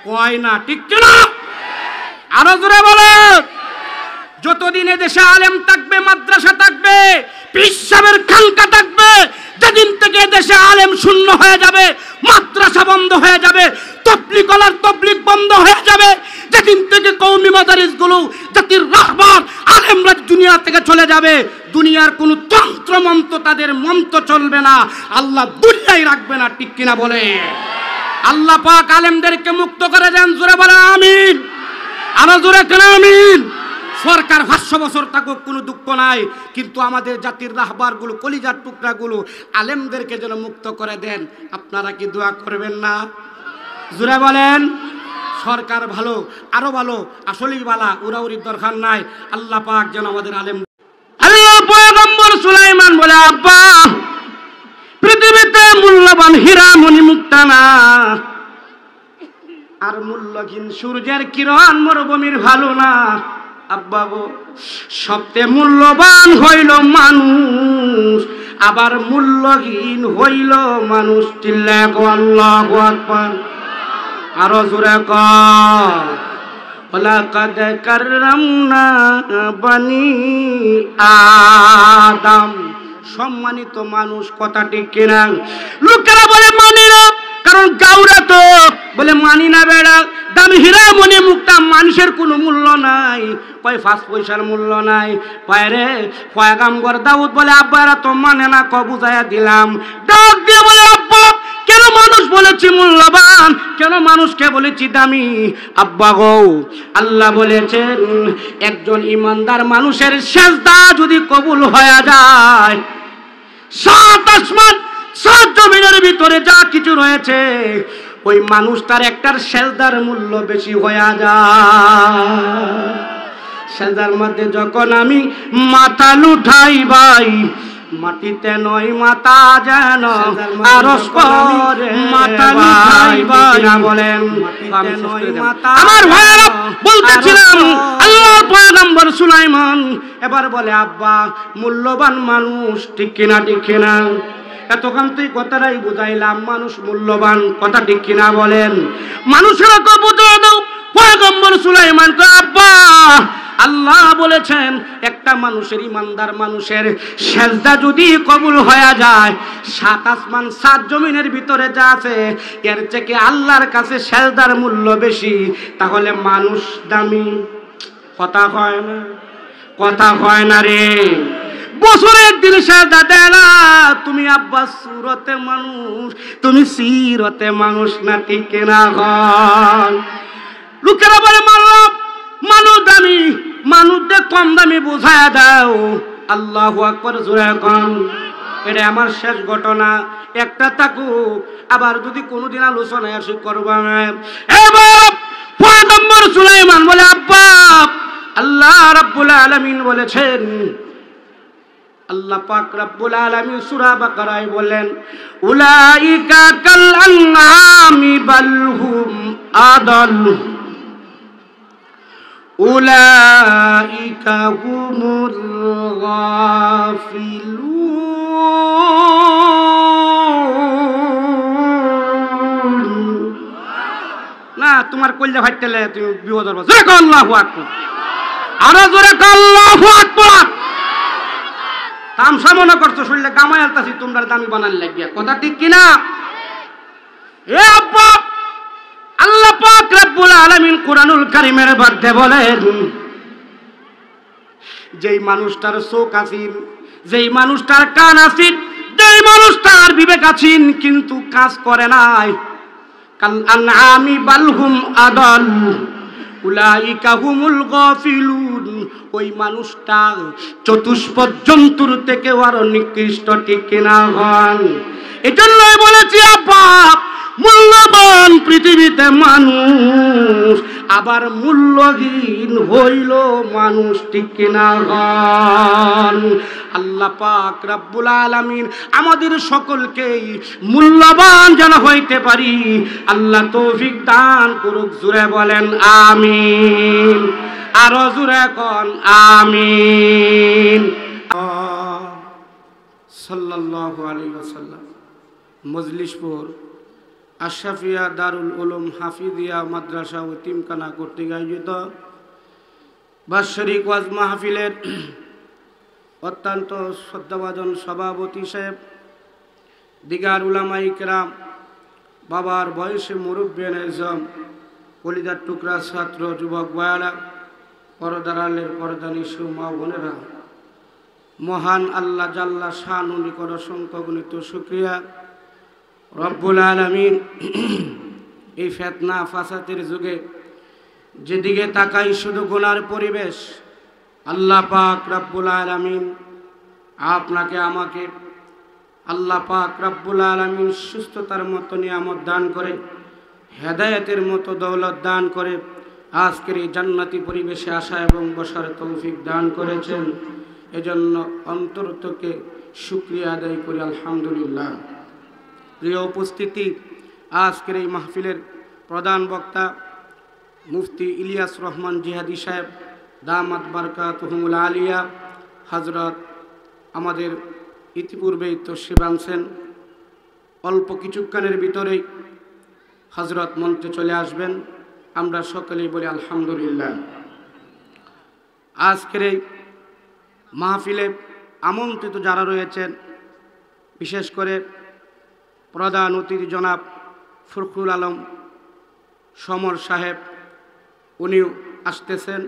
কয় না, ঠিক কিনা? আরো জোরে বলেন। যতদিন দেশে আলেম থাকবে, মাদ্রাসা থাকবে, পীর সাহেবের খানকা থাকবে, যেদিন থেকে দেশে আলেম শূন্য হয়ে যাবে, মাদ্রাসা বন্ধ হয়ে যাবে, তবলিগ বন্ধ হয়ে যাবে, যেদিন থেকে কওমি মাদারিসগুলো জাতির রাহবার আলেমরা দুনিয়া থেকে চলে যাবে, দুনিয়ার কোনো তন্ত্র মন্ত্র তাদের মন্ত্র চলবে না, আল্লাহ দুনিয়ায় রাখবে না, ঠিক কিনা বলে? আল্লাহ পাক আলেমদেরকে মুক্ত করে দেন, জোরে বলে আমিন। আরো জোরে কেন আমিন? সরকার 500 বছর থাকুক, কোনো দুঃখ নাই, কিন্তু আমাদের জাতির রাহবারগুলো, কলিজার টুকরাগুলো, আলেমদেরকে যেন মুক্ত করে দেন। আপনারা কি দোয়া করবেন না? জোরে বলেন। সরকার ভালো, আরো ভালো, আসলেই ভালো, উড়াউড়ির দরকার নাই। আল্লাহ পাক যেন আমাদের আলেম। আল্লাহ পয়গম্বর সুলাইমান বলে, আব্বা পৃথিবীতে মূল্যবান হীরা মণি মুক্তা না, আর মূল্যহীন সূর্যের কিরণ মরুভূমির ভালো না। আব্বা গো, সবচেয়ে মূল্যবান হইল মানুষ, আবার মূল্যহীন হইল মানুষ। চিল্লায় কও আল্লাহু আকবার। আরো জোরে কও, ওয়ালাকাদ কাররামনা বানি আদম। সম্মানিত মানুষ, কথা ঠিক কিনা? লোকেরা বলে মানি না, কারণ গাউরা তো বলে মানি না বেড়া, দামি হীরা মণি মুক্তা মানুষের কোনো মূল্য নাই, কয় 5 পয়সার মূল্য নাই। কয় রে পয়গম্বর দাউদ বলে, আব্বা এরা তো মানে না, ক বুঝাইয়া দিলাম। ডাক দিয়ে বলে, আব্বা কেন মানুষ বলেছি মূল্যবান, কেন মানুষকে বলেছি দামি? আব্বা গো, আল্লাহ বলেছেন একজন ইমানদার মানুষের সেজদা যদি কবুল হয়ে যায়, 7 আসমান 7 জমিনের ভিতরে যা কিছু রয়েছে, ওই মানুষটার একটার সেজদার মূল্য বেশি হয়ে যায়। সেজদার মধ্যে যখন আমি মাথা লুঠাই ভাই, মাটিতে নয় মাথা যেন আরশ করে মাথা লুঠাই ভাই, না বলেন? আমার ভাইরা বলতেছিলাম, আল্লাহর পয়গম্বর সুলাইমান এবার বলে, আব্বা মূল্যবান মানুষ, ঠিক কিনা? ঠিক কিনা? এতক্ষণ তুই কথাটাই বুঝাইলাম, মানুষ মূল্যবান, কথা ঠিক কিনা বলেন? মানুষের বুঝিয়ে দাও। পয়গম্বর সুলাইমান কয়, আব্বা আল্লাহ বলেছেন একটা মানুষের, ইমানদার মানুষের সেজদা যদি কবুল হয়ে যায়, 7 আসমান 7 জমিনের ভিতরে যা আছে, এর থেকে আল্লাহর কাছে সেজদার মূল্য বেশি। তাহলে মানুষ দামি? কথা হয় না, কথা হয় না রে। বছরের দিন সেজদা দেয় না, তুমি আব্বা সুরতে মানুষ, তুমি সিরতে মানুষ না, ঠিক কিনা? হয় লোকেরা বলে মানুষ দামি, মানুষদের কম দামি বোঝায় দাও। আল্লাহু আকবার, জোরে কোন। এটা আমার শেষ ঘটনা, একটা থাকুক, আবার যদি কোনোদিন আলোচনায় আসি করবা। এবার পয়গম্বর সুলাইমান বলে, আব্বা আল্লাহ রাব্বুল আলামিন বলেছেন, আল্লাহ পাক রব্বুল আলামিন সূরা বাকারায় বলেন, উলাইকা কাল আনআমি বাল হুম আদাল, উলাইকা হুমুল গাফিলুন। না তোমার কইলে ফাটতেলে তুমি বিপদ হবে। জোরে কও আল্লাহু আকবার। আরো জোরে কও আল্লাহু আকবার। তামসা মনে করছো, শুনলে গামায় আলতাছি তোমরা দামি বানান লাগিয়া, কথা ঠিক কিনা? এ আব্বা, আল্লাহ পাক রব্বুল আলামিন কুরআনুল কারীমের মধ্যে বলেন, যেই মানুষটার চোখ আছিন, যেই মানুষটার কান আছিন, যেই মানুষটার বিবেক আছিন, কিন্তু কাজ করে নাই, কাল আনআমি বাল হুম আদাল, উলাইকা হুমুল গাফিলুন। ওই মানুষটা চতুষ্পদ জন্তুর থেকে আরো নিকৃষ্ট, ঠিক কিনা? হন। এজন্যই বলেছি আব্বা মূল্যবান পৃথিবীতে মানুষ, আবার মূল্যহীন হইল মানুষ, ঠিক কিনা? হন। আল্লাহ পাক রব্বুল আলামিন আমাদের সকলকেই মূল্যবান যেন হইতে পারি আল্লাহ তৌফিক দান করুক। জোরে বলেন আমিন। আরো জোরে কোন আমিন। সাল্লাল্লাহু আলাইহি ওয়াসাল্লাম। মজলিসপুর আশরাফিয়া দারুল উলুম হাফিজিয়া মাদ্রাসা ও তিমখানা কর্তৃক আয়োজিত বাৎসরিক ওয়াজ মাহফিলের অত্যন্ত শ্রদ্ধাভাজন সভাপতি সাহেব, দিগার উলামায়ে কেরাম, বাবার বয়সে মুরব্বিয়ান আজম, কলিজার টুকরা ছাত্র যুবক ভাইয়েরা, পর্দার আলের পর্দানিশু মা বোনেরা, মহান আল্লাহ জাল্লা শানু নিকট অসংখ্য গণিত শুকরিয়া। রব্বুল আলামিন এই ফিতনা ফাসাদের যুগে যেদিকে তাকাই শুধু গুনার পরিবেশ, আল্লাহ পাক রব্বুল আলামিন আপনাকে আমাকে আল্লাহ পাক রব্বুল আলামিন সুস্থতার মতো নিয়ামত দান করে, হেদায়েতের মতো দৌলত দান করে আজকের এই জান্নাতি পরিবেশে আসা এবং বসার তৌফিক দান করেছেন। এজন্য অন্তর থেকে শুকরিয়া আদায় করি আলহামদুলিল্লাহ। প্রিয় উপস্থিতি, আজকের এই মাহফিলের প্রধান বক্তা মুফতি ইলিয়াস রহমান জিহাদি সাহেব দামাত বারকাতুহুমুল আলিয়া হযরত আমাদের ইতিপূর্বেই তশরিফ আনছেন। অল্প কিছুক্ষণের ভিতরেই হযরত মঞ্চে চলে আসবেন। আমরা সকলেই বলি আলহামদুলিল্লাহ। আজকের এই মাহফিলে আমন্ত্রিত যারা রয়েছেন, বিশেষ করে প্রধান অতিথি জনাব ফখরুল আলম সমর সাহেব, উনিও আসতেছেন।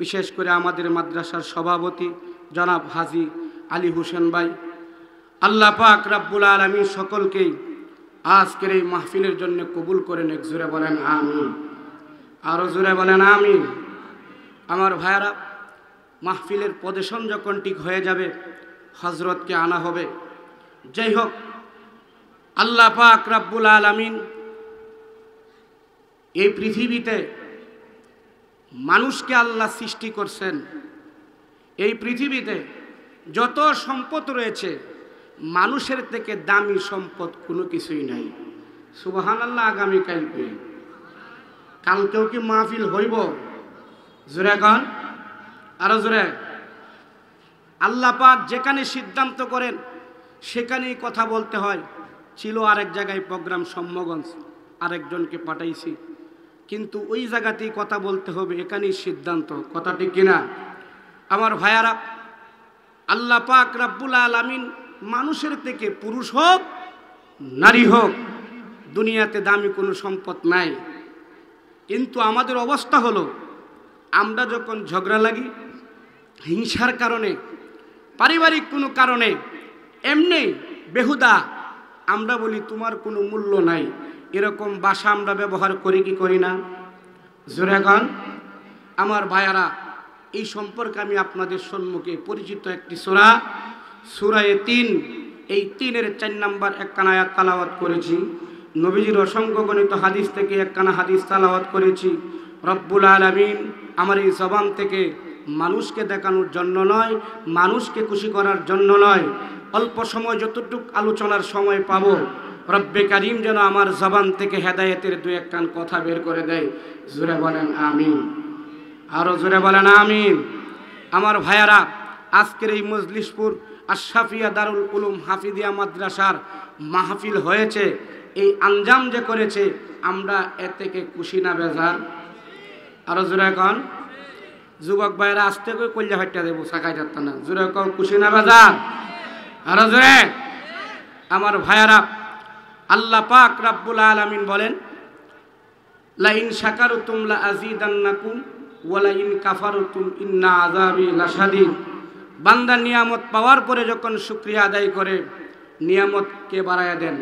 বিশেষ করে আমাদের মাদ্রাসার সভাপতি জনাব হাজী আলী হোসেন ভাই। আল্লাহ পাক রব্বুল আলামিন সকলকেই আজকের এই মাহফিলের জন্য কবুল করেন। এক জোরে বলেন আমিন, আরো জোরে বলেন আমিন। আমার ভাইয়ারা, মাহফিলের পজিশন যখন ঠিক হয়ে যাবে, হযরতকে আনা হবে। যাই হোক, আল্লাহ পাক রব্বুল আলামিন এই পৃথিবীতে মানুষকে আল্লাহ সৃষ্টি করছেন। এই পৃথিবীতে যত সম্পদ রয়েছে, মানুষের থেকে দামি সম্পদ কোনো কিছুই নাই। সুবহানাল্লাহ। আগামীকাল কালকেও কি মাহফিল হইব? জোরে গান, আরো জোরে। আল্লাহ পাক যেখানে সিদ্ধান্ত করেন সেখানেই কথা বলতে হয়। ছিল আরেক জায়গায় প্রোগ্রাম সম্মগঞ্জ, আরেকজনকে পাঠাইছি, কিন্তু ওই জায়গাতেই কথা বলতে হবে, এখানেই সিদ্ধান্ত। কথা ঠিক কিনা আমার ভাইয়ারা? আল্লাহ পাক রব্বুল আলামিন মানুষের থেকে পুরুষ হোক নারী হোক, দুনিয়াতে দামি কোনো সম্পদ নাই। কিন্তু আমাদের অবস্থা হলো, আমরা যখন ঝগড়া লাগি হিংসার কারণে, পারিবারিক কোনো কারণে, এমনি বেহুদা আমরা বলি তোমার কোনো মূল্য নাই। এরকম ভাষা আমরা ব্যবহার করি কি করি না? জোরে গান আমার ভাইয়ারা। এই সম্পর্কে আমি আপনাদের সম্মুখে পরিচিত একটি সূরা, সূরা ৩, এই ৩-এর ৪ নম্বর একখানা আয়াত তেলাওয়াত করেছি। নবীজির অসংখ্য গণিত হাদিস থেকে একখানা হাদিস তেলাওয়াত করেছি। রব্বুল আলামিন আমার এই জবান থেকে মানুষকে দেখানোর জন্য নয়, মানুষকে খুশি করার জন্য নয়, অল্প সময় যতটুক আলোচনার সময় পাবো, রব্বে কারিম যেন আমার জবান থেকে হেদায়েতের দুই একখান কথা বের করে দেয়। জোরে বলেন আমিন, আরো জোরে বলেন আমিন। আমার ভাইয়ারা, আজকের এই মজলিসপুর আশরাফিয়া দারুল উলুম হাফিজিয়া মাদ্রাসার মাহফিল হয়েছে, এই আঞ্জাম যে করেছে, আমরা এ থেকে খুশি না বেজার? আরো জোরে কন। যুবক ভাইয়েরা আসতে করে কল্যা ফাইটা দেবো, সাকাই যাত্রা না। জোরে কন, খুশি না বেজার? আরো জোরে। আমার ভাইয়ারা, আল্লাহ পাক রব্বুল আলামিন বলেন, লা ইন শাকারতুম লা আযীদান্নাকুম ওয়া লা ইন কাফারতুম ইন্না আযাবি লাশাদীদ। বান্দা নিয়ামত পাওয়ার পরে যখন শুকরিয়া আদায় করে, নিয়ামত কে বাড়ায়া দেন?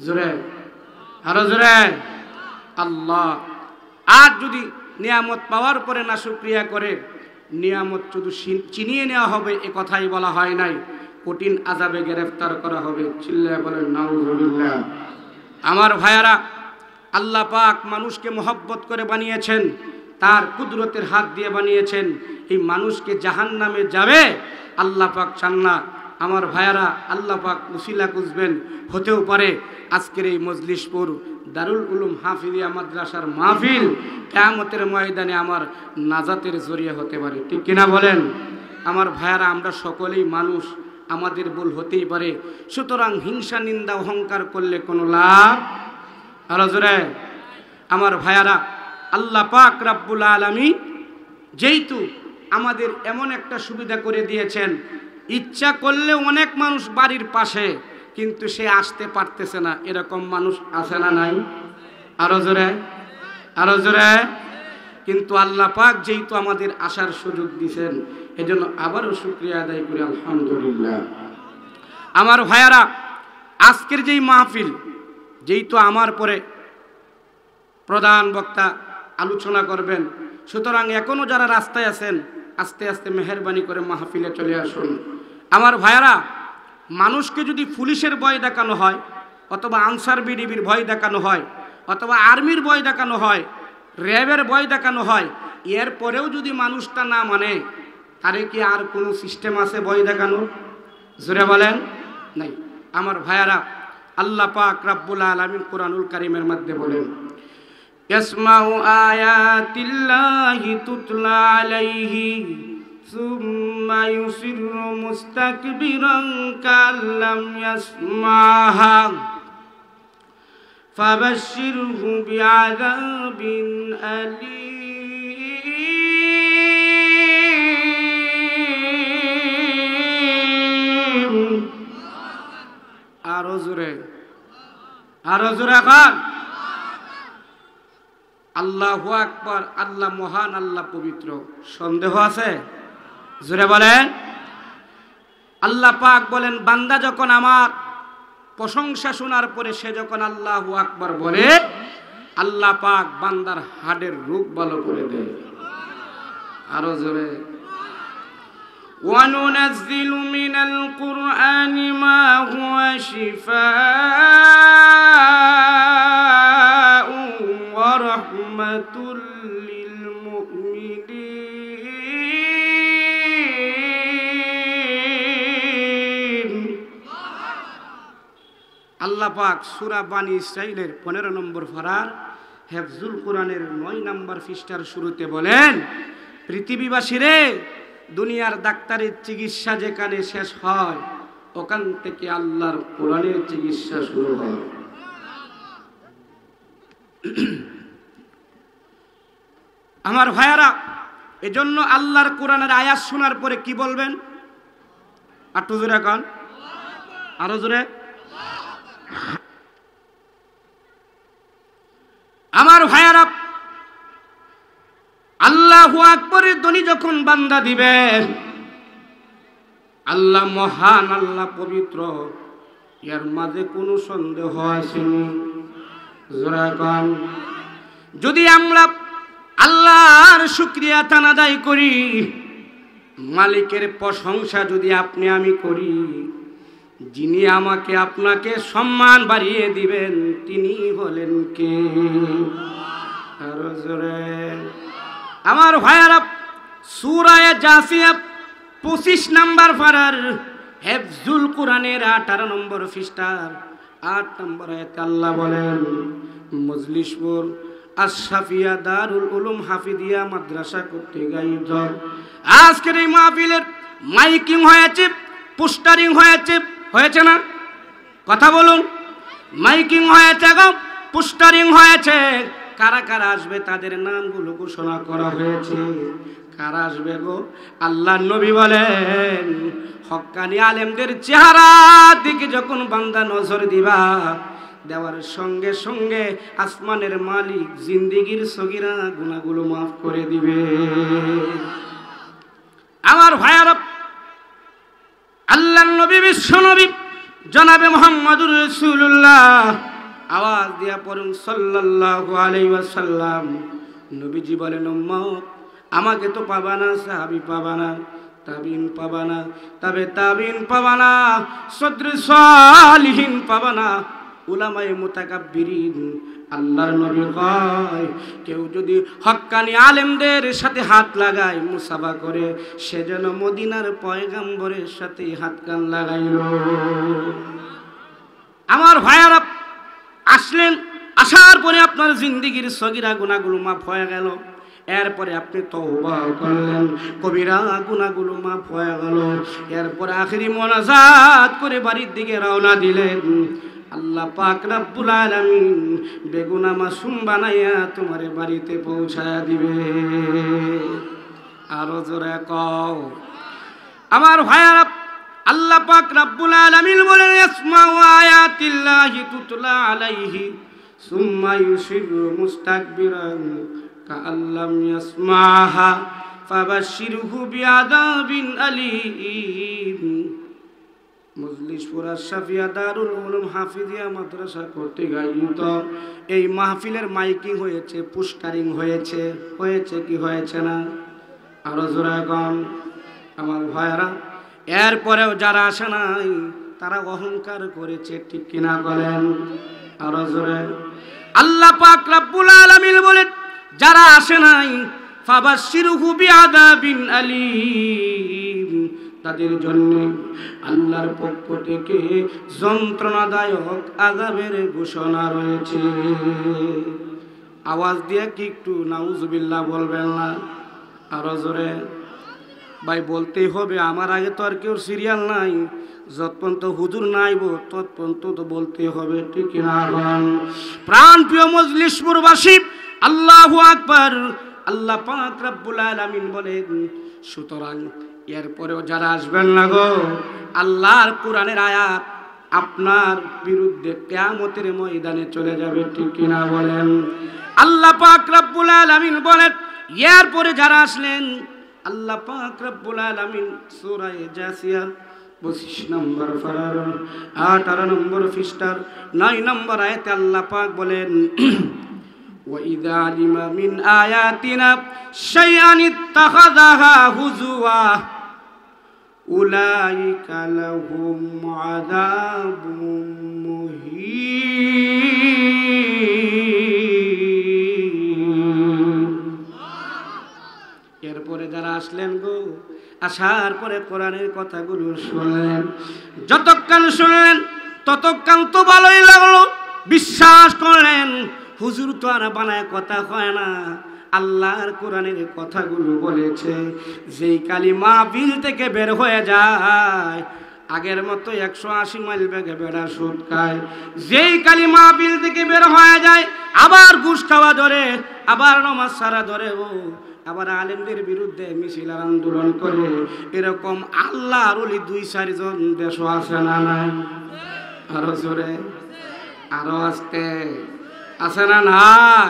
জোরে, আরো জোরে। আল্লাহ। আর যদি নিয়ামত পাওয়ার পরে না শুকরিয়া করে, নিয়ামত শুধু চিনিয়ে নেওয়া হবে এ কথাই বলা হয় নাই, কঠিন আযাবে গ্রেফতার করা হবে। চিল্লায়া বলেন নাউযুবিল্লাহ। আমার ভাইয়ারা, আল্লাহ পাক মানুষকে মহব্বত করে বানিয়েছেন, তার কুদরতের হাত দিয়ে বানিয়েছেন। এই মানুষকে জাহান্নামে যাবে আল্লাহ পাক চান না। আমার ভাইয়ারা, আল্লাহ পাক উসিলা খুঁজবেন। হতেও পারে আজকের এই মজলিসপুর দারুল উলুম হাফিজিয়া মাদ্রাসার মাহফিল কিয়ামতের ময়দানে আমার নাজাতের জরিয়া হতে পারে। ঠিক কিনা বলেন? আমার ভাইয়ারা, আমরা সকলেই মানুষ, আমাদের ভুল হতেই পারে। সুতরাং হিংসা, নিন্দা, অহংকার করলে কোনো লাভ আর জোরে আমার ভাইয়ারা, আল্লাহ পাক রব্বুল আলামিন যেহেতু আমাদের এমন একটা সুবিধা করে দিয়েছেন, ইচ্ছা করলে অনেক মানুষ বাড়ির পাশে, কিন্তু সে আসতে পারতেছে না, এরকম মানুষ আছে না নাই? আরো জোরে, আরো জোরে। কিন্তু আল্লাহ পাক যেহেতু আমাদের আসার সুযোগ দিয়েছেন, এজন্য আবারও শুকরিয়া আদায় করি আলহামদুলিল্লাহ। আমার ভাইয়ারা, আজকের যেই মাহফিল, যেহেতু আমার পরে প্রধান বক্তা আলোচনা করবেন, সুতরাং এখনো যারা রাস্তায় আছেন আস্তে আস্তে মেহেরবানি করে মাহফিলে চলে আসুন। আমার ভাইয়ারা, মানুষকে যদি পুলিশের ভয় দেখানো হয়, অথবা আনসার বিডিবির ভয় দেখানো হয়, অথবা আর্মির ভয় দেখানো হয়, র্যাবের ভয় দেখানো হয়, এরপরেও যদি মানুষটা না মানে, তারে কি আর কোনো সিস্টেম আছে ভয় দেখানো? জোরে বলেন, নাই। আমার ভাইয়ারা, আল্লাহ পাক রব্বুল আলামিন কুরআনুল কারীমের মধ্যে বলেন, ইয়াসমাউ আয়াতিল্লাহি তুতলা আলাইহি সুম্মা ইউসিরু মুস্তাকবিরান কাল্লাম ইয়াসমাহা ফাবাশশিরহু বিআযাবিন আলীম। আরো জোরে, আরো জোরে খান। আল্লাহু আকবার। আল্লাহ মহান, আল্লাহ পবিত্র, সন্দেহ আছে? জোরে বলেন। আল্লাহ পাক বলেন, বান্দা যখন আমার প্রশংসা শোনার পরে সে যখন আল্লাহু আকবার বলে, আল্লাহ পাক বান্দার হাড়ের রোগ ভালো করে দেয়। আরো জোরে। وَنُنَزِّلُ مِنَ الْقُرْآنِ مَا هُوَ شِفَاءٌ وَرَحْمَةٌ لِّلْمُؤْمِنِينَ। আল্লাহ পাক সূরা বানী ইসরাঈলের 15 নম্বর পারার হেফজুল কোরআনের 9 নম্বর পৃষ্ঠার শুরুতে বলেন, পৃথিবীবাসীরে, দুনিয়ার ডাক্তারের চিকিৎসা যেখানে শেষ হয়, ওখান থেকে আল্লাহর কোরআনের চিকিৎসা শুরু হয়। আমার ভাইয়ারা, এজন্য আল্লাহর কোরআনের আয়াত শোনার পরে কি বলবেন? একটু জোরে কান, আরো জোরে। আমার ভাইয়ারা, আল্লাহু আকবরের ধ্বনি যখন বান্দা দিবে, আল্লাহ মহান, আল্লাহ পবিত্র, এর মাঝে কোনো সন্দেহ আসেনি? জোরে কান। যদি আমরা আল্লাহর শুকরিয়া আদায় করি, মালিকের প্রশংসা যদি আপনি আমি করি, যিনি আমাকে আপনাকে সম্মান বাড়িয়ে দিবেন তিনি হলেন কে? আরো জোরে। আমার ভাইয়ারা, সূরা জাসিয়া 25 নম্বর পারার হেফজুল কোরআনের 18 নম্বর পৃষ্ঠার 8 নম্বর আয়াতে আল্লাহ বলেন, মজলিসপুর আশরাফিয়া দারুল উলুম হাফিজিয়া মাদ্রাসা কর্তৃক আয়োজিত আজকের এই মাহফিলের মাইকিং হয়েছে, পোস্টারিং হয়েছে, হয়েছে না? কথা বলুন। মাইকিং হয়েছে গো, পোস্টারিং হয়েছে। কারা কারা আসবে তাদের নামগুলো ঘোষণা করা হয়েছে। কারা আসবে গো? আল্লাহর নবী বলেন, হক্কানি আলেমদের চেহারার দিকে যখন বান্দা নজর দিবা, দেওয়ার সঙ্গে সঙ্গে আসমানের মালিক জিন্দেগির সগীরা গুনাহগুলো মাফ করে দিবে। আমার ভাইয়ারা, আল্লাহর নবী, বিশ্ব নবী জনাবে মুহাম্মদুর রাসূলুল্লাহ, আওয়াজ দিয়া পড়ুন সাল্লাল্লাহু আলাইহি ওয়াসাল্লাম। নবীজি বলেন, উম্মত আমাকে তো পাবা না, সাহাবী পাবা না, তাবিন পাবা না, তবে তাবিন পাবা না, সদর সালিহিন পাবা না, উলামায়ে মুতাকাব্বিরিন। আল্লাহর নবী কয়, কেউ যদি হক্কানি আলেমদের সাথে হাত লাগায়, মুসাফা করে, সে যেন মদিনার পয়গম্বরের সাথে হাত কান লাগাইল। আমার ভাইয়ারা, আসলেন, আসার পরে আপনার জিন্দেগির সগীরা গুনাহগুলো মাফ হয়ে গেল। এরপরে আপনি তওবা করলেন, কবিরা গুনাহগুলো মাফ হয়ে গেল। এরপরে আখেরি মোনাজাত করে বাড়ির দিকে রওনা দিলেন। আল্লাহ পাক রব্বুল আলামিন বেগুনা মাসুম বানাইয়া তোমার বাড়িতে পৌঁছায়া দিবে। আরো জোরে কও আমার ভাইয়ারা, আল্লাহ পাক রব্বুল আলামিন বলেন ইসমাউ আয়াতিল্লাহি তুতলা আলাইহি সুম্মা ইউসিরু মুস্তাকবিরান কাআল্লাম ইয়াসমাহা ফাবাশশিরহু বিআযাবিন আলীম। মজলিসপুর আশরাফিয়া দারুল উলুম হাফিজিয়া মাদ্রাসা কর্তৃক আয়োজিত এই মাহফিলের মাইকিং হয়েছে, পুস্টারিং হয়েছে, হয়েছে কি হয়েছে না? আরো জোরে গান আমার ভাইরা। এরপরেও যারা আসে নাই তারা অহংকার করেছে, ঠিক কিনা বলেন? আরো জোরে। আল্লাহ পাক রব্বুল আলামিন বলেন যারা আসে নাই ফাবাশশিরহু বিআযাবিন আলীম, তাদের জন্য আল্লাহর পক্ষ থেকে যন্ত্রণাদায়ক আযাবের ঘোষণা রয়েছে। আওয়াজ দিয়ে কি একটু নাউজুবিল্লাহ বলবেন না? আরো জোরে ভাই বলতেই হবে, আমার আগে তো আর কেউ সিরিয়াল নাই, যতপর্যন্ত হুজুর নাইব ততপর্যন্ত তো বলতেই হবে, ঠিক না? প্রাণ প্রিয় মজলিসপুরবাসী, আল্লাহু আকবার। আল্লাহ পাক রব্বুল আলামিন বলেন সুতরাং এরপরেও যারা আসবেন না গো, আল্লাহর কোরআনের আয়াত আপনার বিরুদ্ধে কিয়ামতের ময়দানে চলে যাবে, ঠিক কিনা বলেন? আল্লাহ পাক রব্বুল আলামিন বলেন এরপরে যারা আসলেন, আল্লাহ পাক রব্বুল আলামিন সূরা জাসিয়া 25 নম্বর পারার 18 নম্বর পৃষ্ঠার 9 নম্বর আয়াতে আল্লাহ পাক বলেন وَإِذَا عَلِمَ مِنْ آيَاتِنَا شَيْئًا اتَّخَذَهَا هُزُوًا أُولَئِكَ لَهُمْ عَذَابٌ مُهِينٌ। এরপরে যারা আসলেন গো, আসার পরে কোরআনের কথাগুলো শুনলেন, যতক্ষণ শুনলেন ততক্ষণ তো ভালোই লাগলো, বিশ্বাস করলেন হুজুর তো আর বানায় কথা হয় না, আল্লাহর কোরআনের কথাগুলো বলেছে। যেই কালি মাহফিল থেকে বের হয়ে যায় আগের মতো 180 মাইল বেগে বেড়া সুদ খায়, যেই কালি মাহফিল থেকে বের হয়ে যায় আবার ঘুষ খাওয়া ধরে, আবার নামাজ ছাড়া ধরে, ও আবার আলেমদের বিরুদ্ধে মিছিল আর আন্দোলন করে, এরকম আল্লাহর ওলি 2-4 জন দেশ আছে না নাই? আরো জোরে, আরো আস্তে আছে না নাই?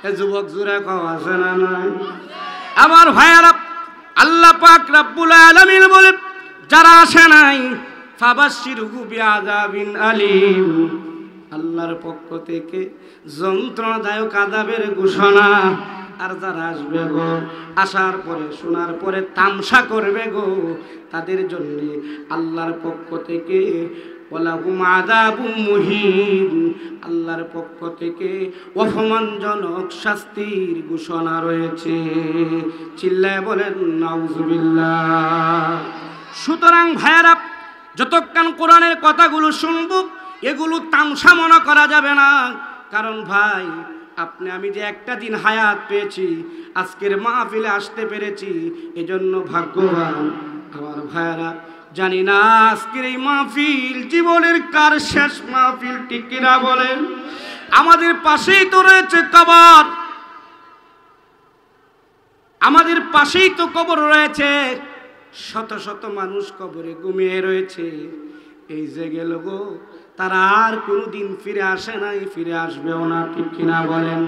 এ যুবক জোরে কও আছে না নাই? আমার ভাইয়ারা, আল্লাহ পাক রব্বুল আলামিন বলেন যারা আসে নাই ফাবাশশিরহু বিআযাবিন আলীম, আল্লাহর পক্ষ থেকে যন্ত্রণাদায়ক আযাবের ঘোষণা। আর যারা আসবে গো, আসার পরে শোনার পরে তামসা করবে গো, তাদের জন্য আল্লাহর পক্ষ থেকে ওয়ালাহুম আযাবুম মুহিন, আল্লাহর পক্ষ থেকে অপমানজনক শাস্তির ঘোষণা রয়েছে। চিল্লায় বলেন নাউজুবিল্লাহ। সুতরাং ভাইয়ারা, যতক্ষণ কোরআনের কথাগুলো শুনব এগুলো তামসা মনে করা যাবে না। কারণ ভাই আপনি আমি যে একটা দিন হায়াত পেয়েছি, আজকের মাহফিলে আসতে পেরেছি, এজন্য ভাগ্যবান। আমার ভাইয়ারা, জানি না আজকের এই মাহফিল জীবনের কার শেষ মাহফিল, ঠিক কিনা বলেন? আমাদের পাশেই তো রয়েছে কবর, আমাদের পাশেই তো কবর রয়েছে, শত শত মানুষ কবরে ঘুমিয়ে রয়েছে। এই যে গেল গো, তারা আর কোনোদিন ফিরে আসে নাই, ফিরে আসবেও না, ঠিক কিনা বলেন?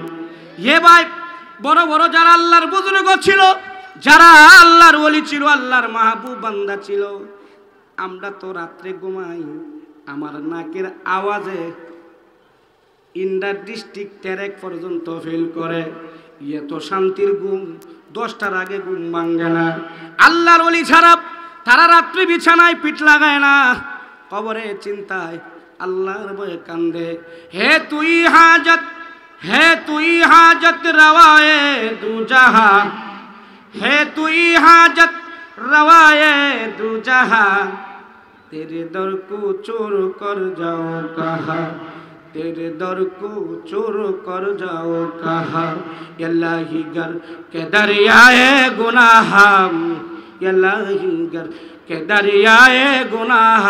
এ ভাই, বড় বড় যারা আল্লাহর বুজুর্গ ছিল, যারা আল্লাহর ওলি ছিল, আল্লাহর মাহবুব বান্দা ছিল, আমরা তো রাত্রে ঘুমাই, আমার নাকের আওয়াজে ইন্ডার ডিস্ট্রিক্ট ট্যারেক পর্যন্ত ফেল করে। এত শান্তির ঘুম, 10টার আগে ঘুম ভাঙে না। আল্লাহর ওলি ছাড়া তারা রাত্রি বিছানায় পিঠ লাগায় না, কবরে চিন্তায় আল্লাহর ভয়ে কান্দে। হে তুই হাজত, হে তুই হাজত রওয়ায়ে দু জাহা, হে তুই হাজত রওয়ায়ে দু জাহা, तेरे दर को चोर कर जाओ कहा, तेरे दर को चोर कर जाओ कहा, इलाही गर के दरियाए गुनाह, इलाही गर के दरियाए गुनाह,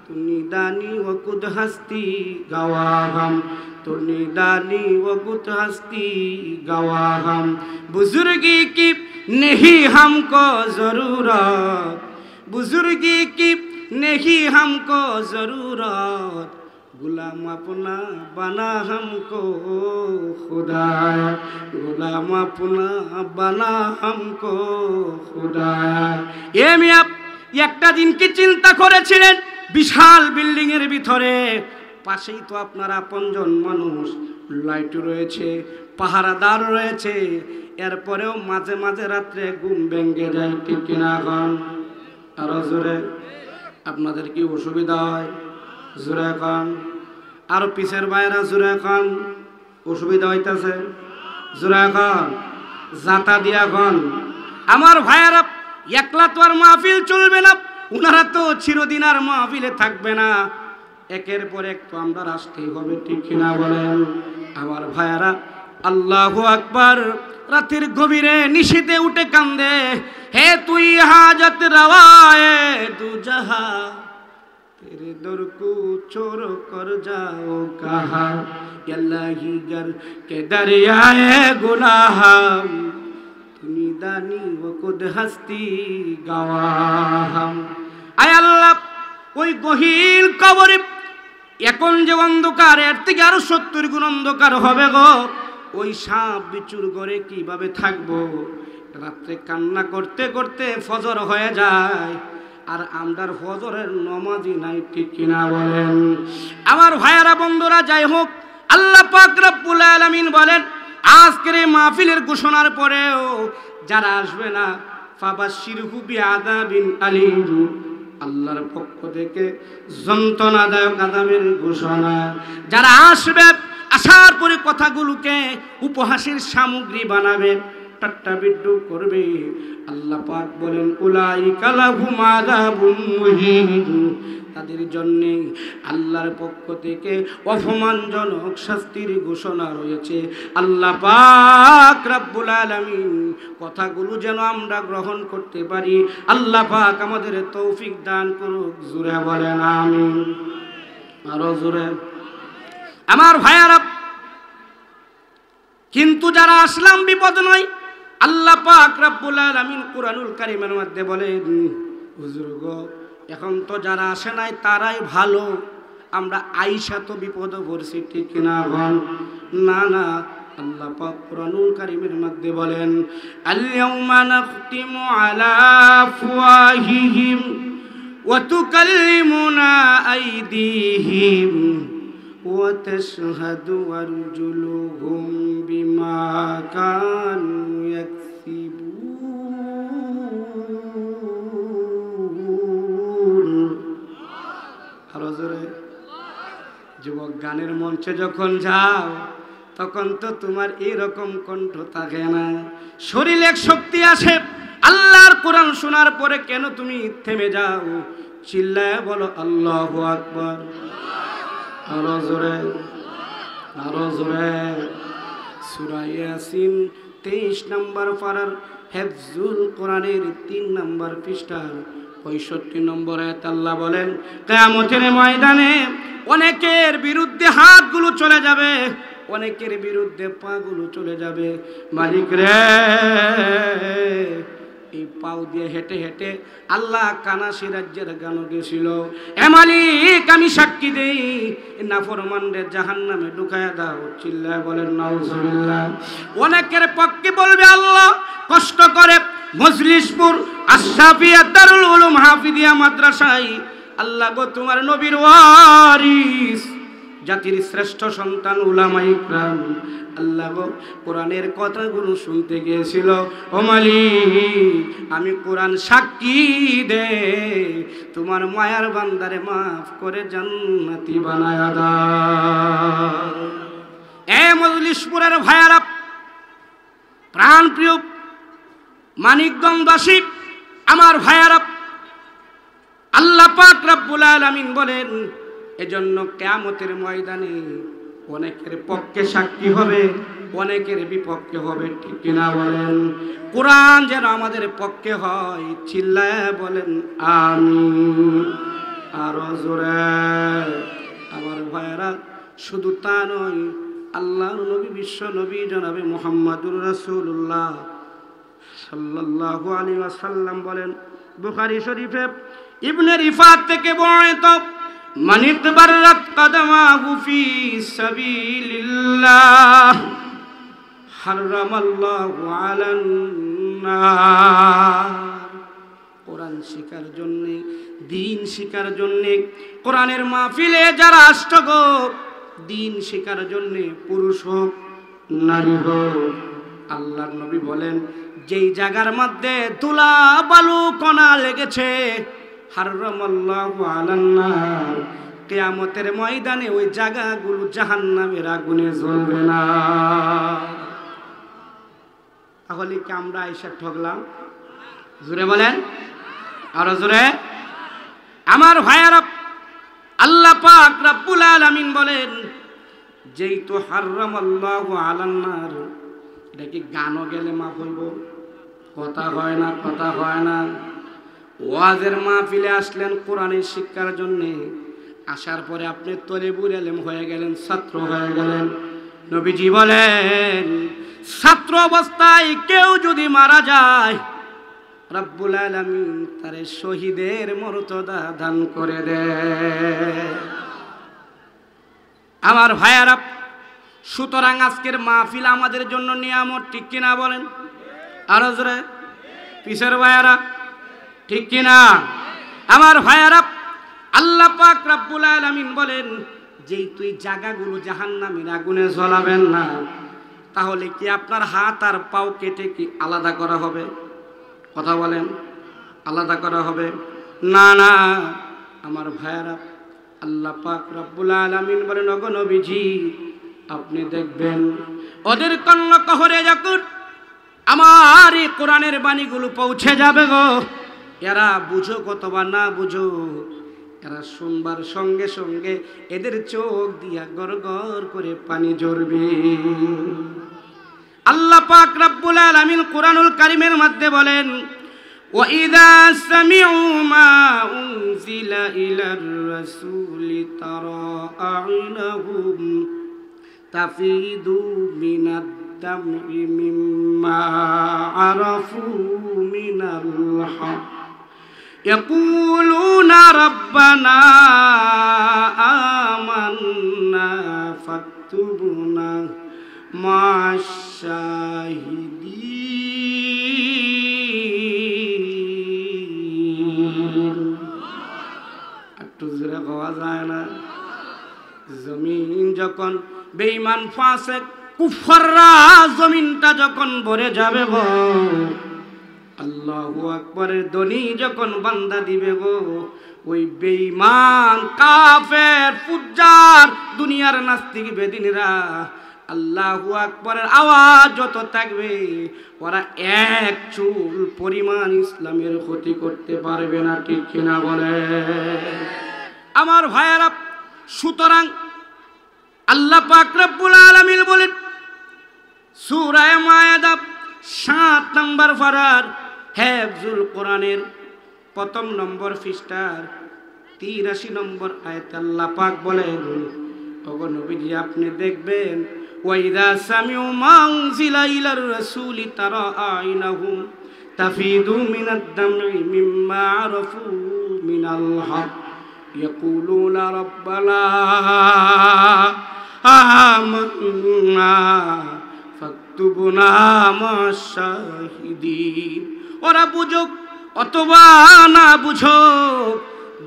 तो निदानी वकुद हस्ती गवा हम, तो निदानी वकुद हस्ती गवा हम। बुजुर्गी की नहीं हमको जरूरत, बुजुर्गी की नहीं हमको जरूरत, गुलाम अपना बना हमको खुदाया, गुलाम अपना बना हमको खुदाया। এ মিয়া একটা দিন কি চিন্তা করেছিলেন? বিশাল বিল্ডিং এর ভিতরে পাশেই তো আপনার আপনজন মানুষ, লাইট রয়েছে, পাহারাদার রয়েছে, এরপরেও মাঝে মাঝে রাত্রে ঘুম ভেঙে যায়, ঠিক কিনা এখন? আরো জোরে, আপনাদের কি অসুবিধা হয়? জোরে এখন। আর পিছের বাইরা জোরে এখন, অসুবিধা হইতেছে? জোরে এখন, জাতা দিয়া এখন। আমার ভাইয়ারা, একলা তো আর মাহফিল চলবে না, উনারা তো চিরদিন আর মাহফিলে থাকবে না, একের পর এক তো আমরা আসতেই হবে, ঠিক কিনা বলেন? আমার ভাইয়ারা, আল্লাহু আকবার। রাতের গভীরে নিশীতে উঠে কান্দে, হে তুই হাজত রওয়ায়ে দু জাহা, तेरे दर को छोड़ कर जाओ कहाँ, अल्लाही घर के दरियाए गुनाह, तुनी दानी वो खुद हस्ती गवाह। आय अल्लाह, ওই গহীন কবরে এখন যে অন্ধকার, এর থেকে আরো 70 গুণ অন্ধকার হবে গো। ওই সাপ বিচুর ঘরে কিভাবে থাকবো? রাত্রে কান্না করতে করতে ফজর হয়ে যায়, আর আমরার ফজরের নামাজই নাই, ঠিক কিনা বলেন? আমার ভাইয়ারা বন্ধুরা, যাই হোক, আল্লাহ পাক রব্বুল আলামিন বলেন, আজকের এই মাহফিলের ঘোষণার পরেও যারা আসবে না, ফাবাশশিরহু বিআযাবিন আলীম, আল্লাহর পক্ষ থেকে যন্ত্রণাদায়ক আযাবের ঘোষণা। যারা আসবে, আসার পরে কথাগুলোকে উপহাসের সামগ্রী বানাবে, ঠাট্টা বিদ্রুপ করবে, আল্লাহ পাক বলেন, উলাইকা লাহুম আযাবুম মুহিন, তাদের জন্য আল্লাহর পক্ষ থেকে অপমানজনক শাস্তির ঘোষণা রয়েছে। আল্লাহ পাক রব্বুল আলামিন কথাগুলো যেন আমরা গ্রহণ করতে পারি, আল্লাহ পাক আমাদের তৌফিক দান করুক। জোরে বলেন আমিন, আরো জোরে। আমার ভাইয়ারা, কিন্তু যারা আসলাম বিপদ নয়, আল্লাহ পাক রব্বুল আলামিন কুরআনুল কারীমের মধ্যে বলেন, হুজুর গো, এখন তো যারা আসে নাই তারাই ভালো, আমরা আইসা তো বিপদে পড়ছি, ঠিক কিনা বল? না না, আল্লাহ পাক কুরআনুল কারীমের মধ্যে বলেন, আল ইয়াউমা নাখতিমু আলা আফওয়াহিহিম ওয়া তুকাল্লিমুনা আইদিহিম ওয়া তাশহাদু আরজুলুহুম বিমা কানু ইয়াকসিবুন। আরো জোরে। যুবক, গানের মঞ্চে যখন যাও তখন তো তোমার এরকম কণ্ঠ থাকে না, শরীরে এক শক্তি আসে। আল্লাহর কোরআন শোনার পরে কেন তুমি থেমে যাও? চিল্লায় বলো আল্লাহু আকবার। আরো জোরে, আরো জোরে। সূরা ইয়াসিন 23 নম্বর পারার হিফজুল কোরআনের 3 নম্বর পৃষ্ঠার 65 নম্বর আয়াত আল্লাহ বলেন, কিয়ামতের ময়দানে অনেকের বিরুদ্ধে হাতগুলো চলে যাবে, অনেকের বিরুদ্ধে পাগুলো চলে যাবে। মালিক রে, এই পাও দিয়ে হেঁটে হেঁটে আল্লাহ কানাসি রাজ্যের গান গেছিল। এ মালিক, আমি সাক্ষী দেই, নাফরমানদের জাহান্নামে ঢুকায়া দাও। চিল্লায় বলেন নাউজুবিল্লাহ। অনেকের পক্ষে বলবে আল্লাহ কষ্ট করে মজলিসপুর আশরাফিয়া দারুল উলুম হাফিজিয়া মাদ্রাসায়, আল্লাহ গো, তোমার নবীর ওয়ারিস, জাতির শ্রেষ্ঠ সন্তান উলামায়ে ইকরাম, আল্লাহ গো, কোরআনের কথাগুলো শুনতে গিয়েছিল। ও মালিক, আমি কোরআন সাক্ষী দে, তোমার মায়ার বান্দারে মাফ করে জান্নাতি বানায়া দাও। এ মজলিসপুরের ভাইয়ারা, প্রাণপ্রিয় মানিকগঞ্জবাসী, আমার ভাইয়ারা, আল্লাহ পাক রব্বুল আলামিন বলেন, এজন্য কিয়ামতের ময়দানে অনেকের পক্ষে সাক্ষী হবে, অনেকের বিপক্ষে হবে, ঠিক কিনা বলেন? কোরআন যেন আমাদের পক্ষে হয়। চিল্লায় বলেন আমিন। আরো জোরে। আমার ভাইয়েরা, শুধু তা নয়, আল্লাহর নবী, বিশ্ব নবী জনাবে মুহাম্মাদুর রাসূলুল্লাহ সাল্লাল্লাহু আলাইহি ওয়াসাল্লাম বলেন, বুখারী শরীফে ইবনে রিফাত থেকে বর্ণিত, মান ইতবাররাত কদমাহু ফি সাবিলিল্লাহ হারামাল্লাহু আলান নার। কোরআন শিখার জন্য, দ্বীন শিখার জন্য, কোরআনের মাহফিলে যারা আসতো গো, দ্বীন শিখার জন্য, পুরুষ হোক নারী হোক, আল্লাহর নবী বলেন, যেই জায়গার মধ্যে তুলা বালু কণা লেগেছে, হারামাল্লাহু আলান নার, কিয়ামতের ময়দানে ওই জায়গাগুলো জাহান্নামের আগুনে জ্বলবে না। তাহলে কি আমরা আয়েশা ঠকলাম? জোরে বলেন, আরো জোরে। আমার ভাইয়ারা, আল্লাহ পাক রব্বুল আলামিন বলেন, যেই তো হারামাল্লাহু আলান নার, এটা কি গানও গেলে মাফ হইব? কথা হয় না, কথা হয় না। ওয়াজের মাহফিলে আসলেন কোরআনের শিক্ষার জন্য, আসার পরে আপনি তলেবুল ইলম হয়ে গেলেন, ছাত্র হয়ে গেলেন। নবীজি বলেন, ছাত্র অবস্থায় কেউ যদি মারা যায়, রব্বুল আলামিন তারে শহীদের মর্যাদা দান করে দেয়। আমার ভাইয়ারা, সুতরাং আজকের মাহফিল আমাদের জন্য নিয়ামত, ঠিক কিনা বলেন? আরো জোরে। পিছের ভাইয়ারা, ঠিক কিনা? আমার ভাইয়ারা, আল্লাহ পাক রব্বুল আলামিন বলেন, যেই তুই জায়গাগুলো জাহান্নামের আগুনে জ্বলাবেন না, তাহলে কি আপনার হাত আর পাও কেটে কি আলাদা করা হবে? কথা বলেন, আলাদা করা হবে না? না। আমার ভাইয়ারা, আল্লাহ পাক রব্বুল আলামিন বলেন, ওগো নবীজি, আপনি দেখবেন ওদের কর্ণকহরে যখন আমার এই কোরআনের বাণীগুলো পৌঁছে যাবে গো, এরা বুঝো অথবা না বুঝো, এরা শুনবার সঙ্গে সঙ্গে এদের চোখ দিয়া গড় গড় করে পানি ঝরবে। আল্লাহ পাক রব্বুল আলামিন কোরআনুল কারীমের মধ্যে বলেন, وَإِذَا سَمِعُوا مَا أُنزِلَ إِلَى الرَّسُولِ تَرَى أَعْيُنَهُمْ تَفِيضُ مِنَ الدَّمْعِ مِمَّا عَرَفُوا مِنَ الْحَقِّ يَقُولُونَ رَبَّنَا آمَنَّا فَاكْتُبْنَا مَعَ الشَّاهِدِينَ। একটু জোরে গাওয়া যায় না? জমিন যখন বেঈমান ফাসিক কুফাররা জমিনটা যখন ভরে যাবে গো, আল্লাহু আকবারের ধ্বনি যখন বান্দা দিবে গো, ওই বেঈমান কাফের ফুজ্জার দুনিয়ার নাস্তিক বেদিনীরা আল্লাহু আকবারের আওয়াজ যত থাকবে, ওরা এক চুল পরিমাণ ইসলামের ক্ষতি করতে পারবে না, ঠিক কিনা বলে? আমার ভাইয়েরা, সুতরাং আল্লাহ পাক রব্বুল আলামিন বলেন সূরা মায়েদা ৭ নম্বর পারার হিফজুল কোরআনের ১ম নম্বর পৃষ্ঠার ৮৩ নম্বর আয়াতে আল্লাহ পাক বলেন, ওগো নবীজি, আপনি দেখবেন, ওয়াইদা সামিউ মা উনজিলা ইলার রাসূলি তারা আইনাহুম তাফিদু মিনাদ দাম'i মিম্মা আরাফু মিনাল হক ইয়াকুলুনা রাব্বানা আমান্না ফাকতুবনা মা'আশ শাহিদিন। ওরা বুঝুক অথবা না বুঝুক,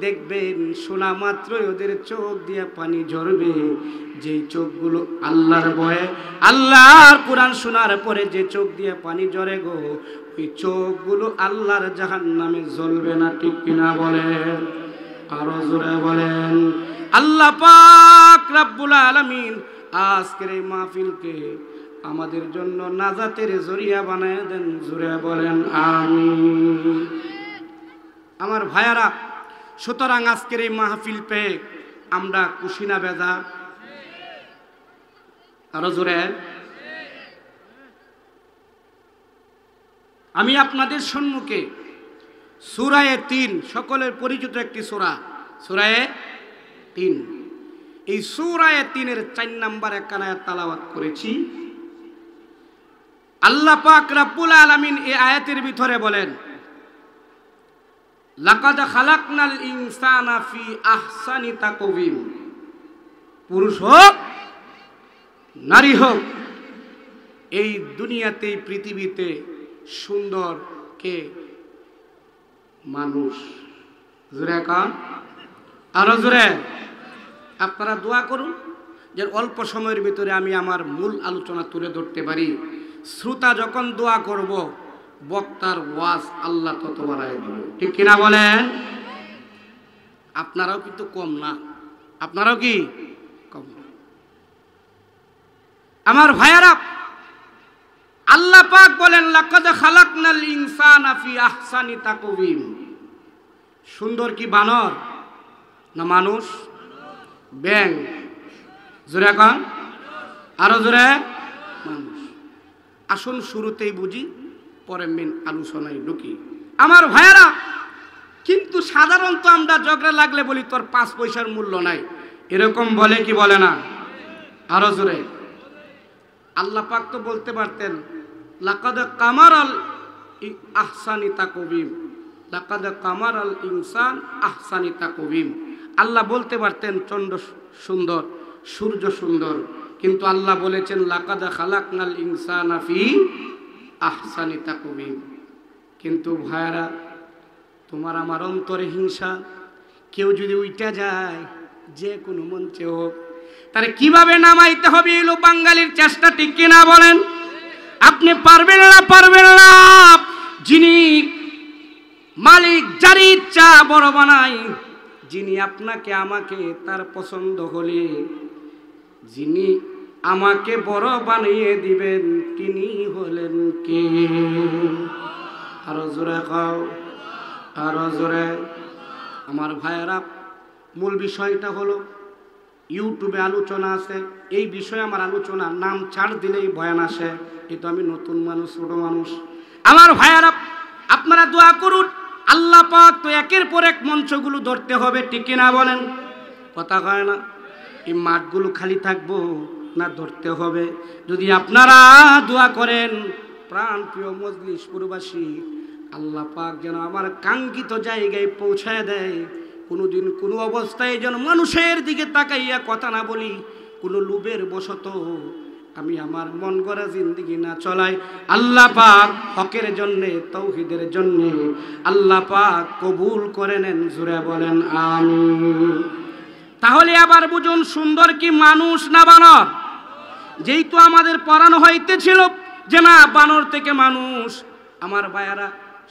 দেখবেন শোনা মাত্রই ওদের চোখ দিয়ে পানি ঝরবে। যে চোখগুলো আল্লাহর ভয়ে, আল্লাহর কোরআন শোনার পরে যে চোখ দিয়ে পানি ঝরে গো, ওই চোখগুলো আল্লাহর জাহান্নামে জ্বলবে না, ঠিক কিনা বলেন? আরো জোরে বলেন। আল্লাহ পাক রব্বুল আলামিন আজকের এই মাহফিলকে আমাদের জন্য নাজাতের জরিয়া বানায় দেন, জোরে বলেন আমিন। আমার ভাইয়ারা, সুতরাং আজকের এই মাহফিল পেয়ে আমরা খুশি না বেজার? আরো জোরে। আমি আপনাদের সম্মুখে সূরা ৩, সকলের পরিচিত একটি সূরা, সূরা ৩। এই সূরা ৩-এর ৪ নম্বর একখানা আয়াত তেলাওয়াত করেছি। আল্লাহ পাক রব্বুল আলামিন এই আয়াতের ভিতরে বলেন, লাকাদ খালাকনাল ইনসানা ফি আহসানি তাকওয়িম। পুরুষ হোক নারী হোক, এই দুনিয়াতে পৃথিবীতে সুন্দর কে? মানুষ। জোরে কান, আরো জোরে। আপনারা দোয়া করুন যে অল্প সময়ের ভিতরে আমি আমার মূল আলোচনা তুলে ধরতে পারি। শ্রোতা যখন দোয়া করব, বক্তার ওয়াজ আল্লাহ তত বাড়ায় দিবে, ঠিক কিনা বলেন? আপনারাও কিন্তু কম না, আপনারাও কি কম না? আমার ভাইয়ারা, আল্লাহ পাক বলেন, লাকাদ খালাকনাল ইনসানা ফি আহসানি তাকওয়িম। সুন্দর কি বানর না মানুষ? ব্যাং। জোরে কান, আরো জোরে। মানুষ। আসুন শুরুতেই বুঝি, পরে মেন আলোচনায় ঢুকি। আমার ভাইয়ারা, কিন্তু সাধারণত আমরা ঝগড়া লাগলে বলি তোর 5 পয়সার মূল্য নাই, এরকম বলে কি বলে না? আরো জোরে। আল্লাহ পাক তো বলতে পারতেন, লাকাদ কামারাল আহসানি তাকওয়িম, লাকাদ কামারাল ইনসান আহসানি তাকওয়িম। আল্লাহ বলতে পারতেন চন্দ্র সুন্দর, সূর্য সুন্দর, কিন্তু আল্লাহ বলেছেন লাকাদ খালাকনাল ইনসানা ফি আহসানি তাকওয়িম। কিন্তু ভাইরা, তোমার আমার অন্তরে হিংসা। কেউ যদি উইটা যায়, যে কোনো মঞ্চে হোক, তারে কিভাবে নামাইতে হবে এলো বাঙালির চেষ্টা, ঠিক কিনা বলেন? আপনি পারবেন না, পারবেন না। যিনি মালিক, যার ইচ্ছা বড় বানাই, যিনি আপনাকে আমাকে তার পছন্দ হলে যিনি আমাকে বড় বানিয়ে দিবেন, তিনি হলেন কে? আরো জোরে খাও, আরো জোরে। আমার ভাইয়েরা, মূল বিষয়টা হলো, ইউটিউবে আলোচনা আছে, এই বিষয়ে আমার আলোচনা নাম ছাড় দিলেই বয়ান আসে। কিন্তু আমি নতুন মানুষ, ছোট মানুষ। আমার ভাইয়েরা, আপনারা দোয়া করুন। আল্লাহ পাক তো একের পর এক মঞ্চগুলো ধরতে হবে, ঠিক কিনা বলেন? কথা কয় না? এই মাঠগুলো খালি থাকবো না, ধরতে হবে। যদি আপনারা দোয়া করেন, প্রাণ প্রিয় মজলিস পুরবাসী, আল্লাহ পাক যেন আমার কাঙ্ক্ষিত জায়গায় পৌঁছায় দেয়। কোনোদিন কোনো অবস্থায় যেন মানুষের দিকে তাকাইয়া কথা না বলি, কোনো লোভের বশত আমি আমার মন গড়া জিন্দেগি না চলাই। আল্লাহ পাক হকের জন্য, তৌহিদের জন্য আল্লাহ পাক কবুল করে নেন। জোরে বলেন আমিন। তাহলে আবার বুঝুন, সুন্দর কি মানুষ না বানর? যেহেতু আমাদের পড়ানো হইতেছিল যে না, বানর থেকে মানুষ। আমার ভাইয়ারা,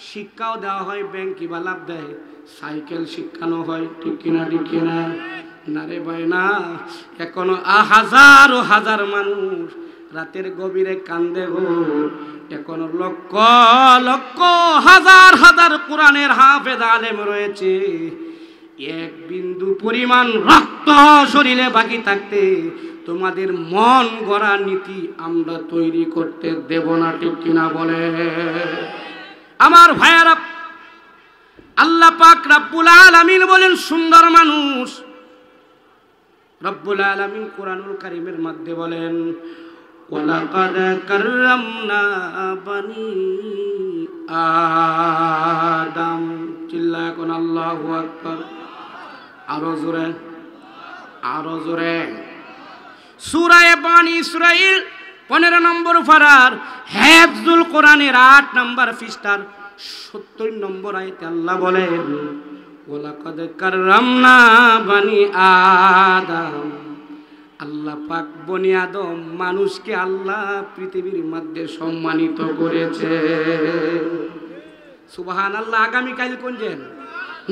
শিক্ষাও দেওয়া হয়, ব্যাংক কিবা লাভ দেয়, সাইকেল শিক্ষানো হয়, ঠিক কিনা? ঠিক কিনা? না রে ভাই না, এখনো হাজার ও হাজার মানুষ রাতের গভীরে কান্দে গো। এখনো লক্ষ লক্ষ হাজার হাজার কোরআনের হাফেজ আলেম রয়েছে, এক বিন্দু পরিমাণ রক্ত শরীরে বাকি থাকতে তোমাদের মন গড়া নীতি আমরা তৈরি করতে দেব না, ঠিক কিনা বলে? আমার ভাইয়ারা, আল্লাহ পাক রব্বুল আলামিন বলেন সুন্দর মানুষ। রব্বুল আলামিন কোরআনুল কারীমের মধ্যে বলেন, ওয়ালাকাদ কাররামনা বানি আদম। চিল্লায় কোন আল্লাহু আকবার। আরো জোরে, আরো জোরে। সূরা বানি ইসরাঈল 15 নম্বর পারার হিফজুল কোরআনের 8 নম্বর পৃষ্ঠার 70 নম্বর আয়াতে আল্লাহ বলেন, ওয়ালাকাদ কাররামনা বানি আদম। আল্লাহ পাক বনি আদম মানুষকে আল্লাহ পৃথিবীর মধ্যে সম্মানিত করেছে। সুবহানাল্লাহ। আগামী কাল কোন দিন?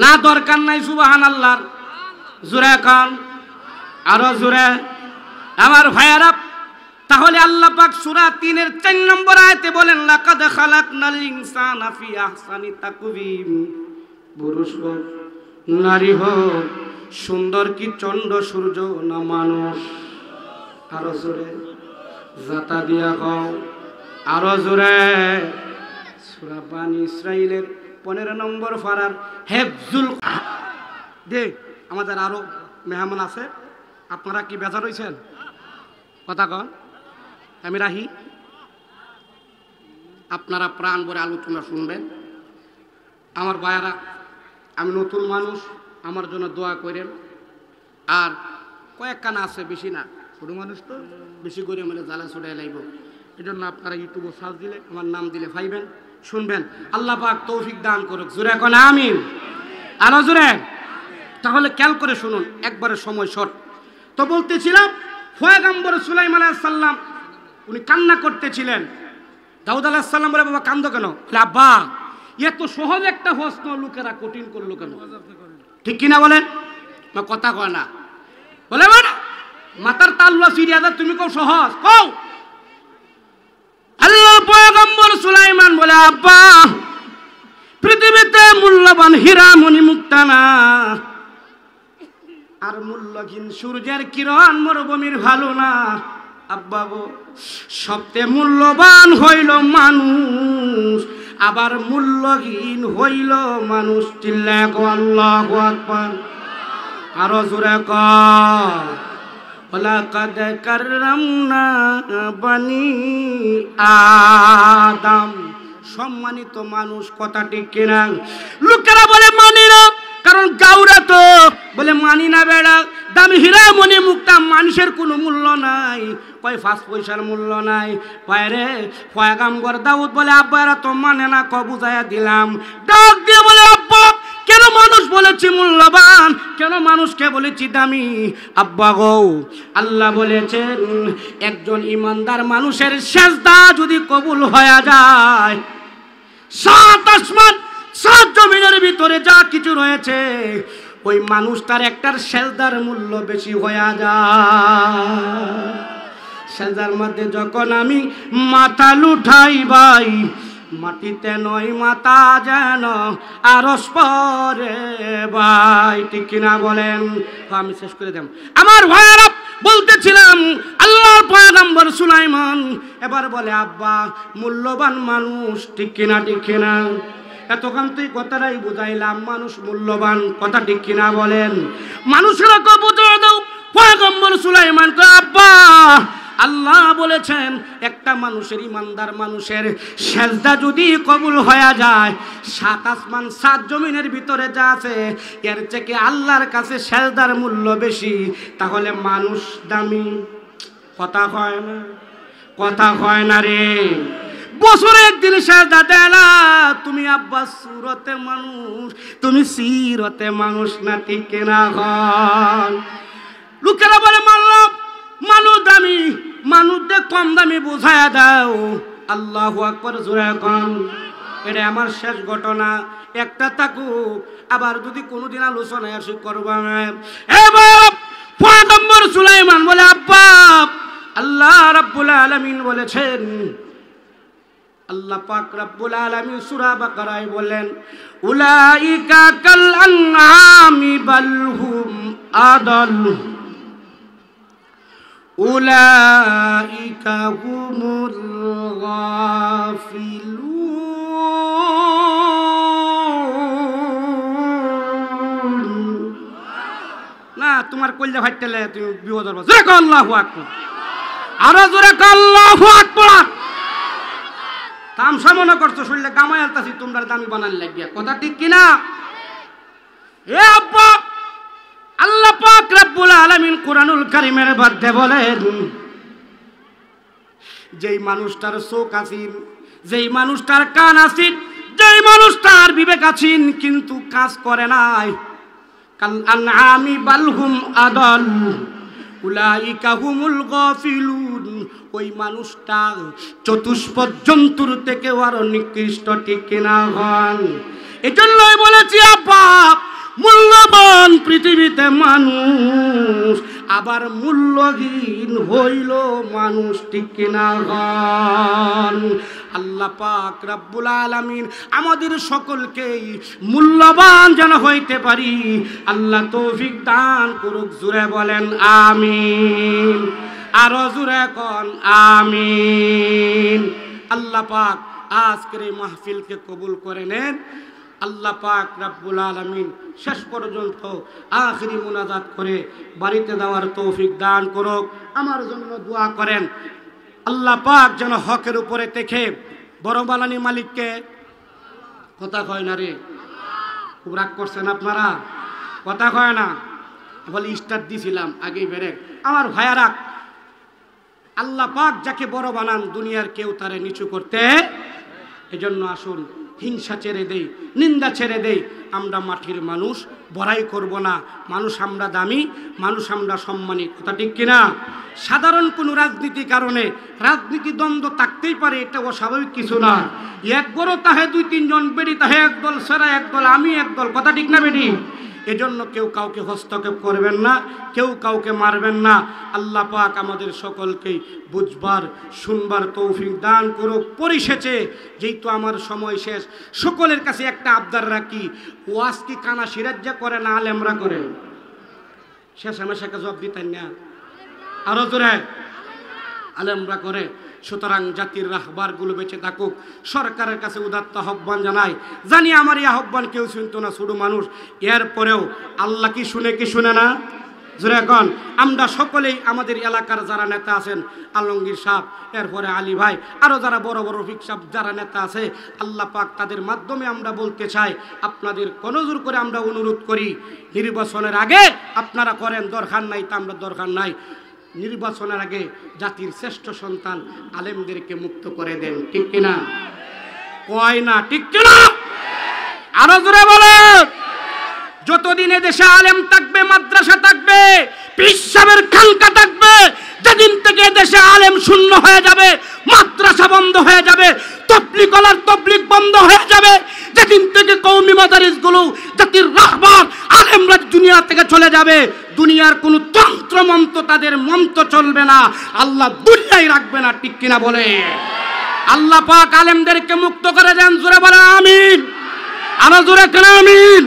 না, দরকার নাই সুবহানাল্লাহর। জোরে কান, আরো জোরে। আমার ভাইয়ারা, তাহলে আল্লাহ পাক সূরা 3-এর 4 নম্বর আয়াতে বলেন, লাকাদ খালাকনাল ইনসানা ফি আহসানি তাকওয়িম। পুরুষ হোক নারী হোক, সুন্দর কি চন্দ্র সূর্য না মানুষ? আরো জোরে, জাতা দিয়া কও, আরো জোরে। সূরা বানি ইসরাঈলের 15 নম্বর পারার হিফজুল দে আমাদের আরো মেহমান আছে, আপনারা কি বেজার হয়েছেন? কথা কন, আমি রাহি। আপনারা প্রাণ ভরে আলোচনা শুনবেন। আমার ভাইয়ারা, আমি নতুন মানুষ, আমার জন্য দোয়া করেন। আর কয়েকখানা আছে, বেশি না, ছোটো মানুষ তো, বেশি করে মানে জ্বালা ছড়াই লাগব। এই জন্য আপনারা ইউটিউবে সার্চ দিলে, আমার নাম দিলে পাইবেন, শুনবেন। আল্লাহ পাক তৌফিক দান করুক। জোরে এখন আমিন, আরো জোরে। তাহলে খেয়াল করে শুনুন, একবারে সময় শর্ট। তো বলতেছিলাম, পয়গম্বর সুলাইমান আলাইহিস সালাম উনি কান্না করতেছিলেন। দাউদ আলাইহিস সালাম বলে, বাবা কান্দো কেন? বলে, আব্বা এত সহজ একটা প্রশ্ন লোকেরা কঠিন করলো কেন? ঠিক কিনা বলেন? কথা কয় না, বলে মানে মাথার তাল্লা সিরিয়াদা, তুমি কও সহজ, কও। আল্লাহর পয়গম্বর সুলাইমান বলে, আব্বা পৃথিবীতে মূল্যবান হীরা মণি মুক্তা না, আর মূল্যহীন সূর্যের কিরণ মরুভূমির ভালো না। আব্বা গো, সবচেয়ে মূল্যবান হইল মানুষ, আবার মূল্যহীন হইল মানুষ। চিল্লায় কও আল্লাহু আকবার, আরো জোরে কও। ওয়ালাকাদ কাররামনা বানি আদম। সম্মানিত মানুষ, কথাটি কিনা? লোকেরা বলে মানি না, কারণ গাউরা তো বলে মানি না বেড়া, দামি হীরা মণি মুক্তা মানুষের কোনো মূল্য নাই, কয় 5 পয়সার মূল্য নাই। পায়রে পয়গম্বর দাউদ বলে, আব্বা এরা তো মানে না, ক বুঝাইয়া দিলাম। ডাক দিয়ে বলে, আব্বা কেন মানুষ বলেছি মূল্যবান, কেন মানুষকে বলেছি দামি? আব্বা গো, আল্লাহ বলেছেন একজন ইমানদার মানুষের সেজদা যদি কবুল হয়ে যায়, 7 আসমান 7 জমিনের ভিতরে যা কিছু রয়েছে, ওই মানুষটার একটার সেজদার মূল্য বেশি হয়ে যায়। সেজদার মধ্যে যখন আমি মাথা লুঠাই ভাই, মাটিতে নয় মাথা যেন আরশ পরে ভাই। ঠিক কিনা বলেন? আমি শেষ করে দেব। আমার ভাইয়েরা, বলতেছিলাম আল্লাহর পয়গম্বর সুলাইমান এবার বলে, আব্বা মূল্যবান মানুষ। ঠিক কিনা? ঠিক কিনা? এতক্ষণ তুই কথাটাই বুঝাইলাম, মানুষ মূল্যবান। কথা ঠিক কিনা বলেন? মানুষেরা কেউ বুঝে দাও। পয়গম্বর সুলাইমান কয়, আব্বা আল্লাহ বলেছেন একটা মানুষের, ইমানদার মানুষের সেজদা যদি কবুল হয়ে যায়, 7 আসমান 7 জমিনের ভিতরে যা আছে, এর থেকে আল্লাহর কাছে সেজদার মূল্য বেশি। তাহলে মানুষ দামি? কথা হয় না, কথা হয় না রে। বছরে একদিন সেজদা দেয় না। তুমি আব্বা সুরতে মানুষ, তুমি সিরতে মানুষ না। ঠিক কিনা? হয়। লোকেরা বলে মানলাম মানুষ দামি, মানুষদের কম দামি বোঝায় দাও। আল্লাহু আকবার, জোরে কন। এটা আমার শেষ ঘটনা, একটা থাকুক, আবার যদি কোনোদিন আলোচনায় আসি করবো। এবার পয়গম্বর সুলাইমান বলে, আব্বা আল্লাহ রাব্বুল আলামিন বলেছেন, আল্লাহ পাক রাব্বুল আলামিন সূরা বাকারায় বলেন, উলাইকা কাল আনআমি বাল হুম আদাল, উলাইকা হুমুল গাফিলুন। না, তোমার কইলে ফাটতেলে তুমি বিপদ হবে। জোরে কও আল্লাহু আকবার, আরো জোরে কও আল্লাহু আকবার। তামসা মনে করছো, শুনলে গামায় আলতাছি তোমরা দামি বানান লাগিয়া। কথা ঠিক কিনা? এ আব্বা, আল্লাহ পাক রব্বুল আলামিন কুরআনুল কারীমের মধ্যে বলেন, যেই মানুষটার চোখ আছিন, যেই মানুষটার কান আছিন, যেই মানুষটার বিবেক আছিন কিন্তু কাজ করে নাই, কাল আনআমি বাল হুম আদাল, উলাইকা হুমুল গাফিলুন। ওই মানুষটা চতুষ্পদ জন্তুর থেকে আরো নিকৃষ্ট। ঠিক কিনা? হন। এজন্যই বলেছি আব্বা, মূল্যবান পৃথিবীতে মানুষ, আবার মূল্যহীন হইল মানুষ। ঠিক কিনা? আল্লাহ পাক রব্বুল আলামিন আমাদের সকলকেই মূল্যবান যেন হইতে পারি আল্লাহ তৌফিক দান করুক। জোরে বলেন আমিন, আরো জোরে কোন আমিন। আল্লাহ পাক আজকের এই মাহফিলকে কবুল করে নেন। আল্লাহ পাক রব্বুল আলামিন শেষ পর্যন্ত আখিরি মুনাজাত করে বাড়িতে যাওয়ার তৌফিক দান করুক। আমার জন্য দোয়া করেন, আল্লাহ পাক যেন হকের উপরে থেকে বড় বানানি মালিককে, কথা কয় না রে, খুব রাগ করছেন আপনারা, কথা কয় না, বলে স্টার্ট দিছিলাম আগেই বেরেক। আমার ভাইয়ারা, আল্লাহ পাক যাকে বড় বানান দুনিয়ার কেউ তারে নিচু করতে, এজন্য আসুন হিংসা ছেড়ে দেই, নিন্দা ছেড়ে দেই। আমরা মাটির মানুষ, বড়াই করব না। মানুষ আমরা দামি, মানুষ আমরা সম্মানী, কথা ঠিক কিনা? সাধারণ কোনো রাজনীতি কারণে রাজনীতি দ্বন্দ্ব থাকতেই পারে, এটা অস্বাভাবিক কিছু না। এক বড় তাহে দুই তিনজন বেরি, তাহে একদল সেরা একদল, আমি একদল, কথা ঠিক না বেরি? এজন্য কেউ কাউকে হস্তক্ষেপ করবেন না, কেউ কাউকে মারবেন না। আল্লাহ পাক আমাদের সকলকেই বুঝবার শুনবার তৌফিক দান করুক। পরিশেষে যেহেতু আমার সময় শেষ, সকলের কাছে একটা আবদার রাখি, ওয়াজ কি কানা সিরাজ্জা করে না আলেমরা করে? শেষ আমাকে জবাব দিতেন না, আরো জোরে আলেমরা করে। সুতরাং জাতির রাহবারগুলো বেঁচে থাকুক। সরকারের কাছে উদাত্ত আহ্বান জানাই, জানি আমার এই আহ্বান কেউ শুনতো না, ছোট মানুষ, এরপরেও আল্লাহ কি শুনে কি শুনে না? জোরে এখন আমরা সকলেই আমাদের এলাকার যারা নেতা আছেন, আলমগীর সাহেব, এরপরে আলী ভাই, আরও যারা বড় বড় রফিক সাহেব যারা নেতা আছে, আল্লাহ পাক তাদের মাধ্যমে আমরা বলতে চাই, আপনাদের কনজোর করে আমরা অনুরোধ করি, নির্বাচনের আগে আপনারা করেন, দরকার নাই তা আমরা দরকার নাই, নির্বাচনের আগে জাতির শ্রেষ্ঠ সন্তান আলেমদেরকে মুক্ত করে দেন, ঠিক কিনা? কয় না ঠিক কিনা? আরো জোরে বলেন। যতদিন দেশে আলেম থাকবে, মাদ্রাসা থাকবে, পীর সাহেবের খানকা থাকবে, যেদিন থেকে দেশে আলেম শূন্য হয়ে যাবে, মাদ্রাসা বন্ধ হয়ে যাবে, তবলিগ ওয়ালার তবলিগ বন্ধ হয়ে যাবে, যেদিন থেকে কওমি মাদারিসগুলো জাতির রাহবার আলেমরা দুনিয়া থেকে চলে যাবে, দুনিয়ার কোন তন্ত্র মন্ত্র তাদের মন্ত্র চলবে না, আল্লাহ দুনিয়ায় রাখবে না, ঠিক কিনা বলে? আল্লাহ পাক আলেমদেরকে মুক্ত করে দেন, জোরে বলে আমিন, আরো জোরে কেন আমিন।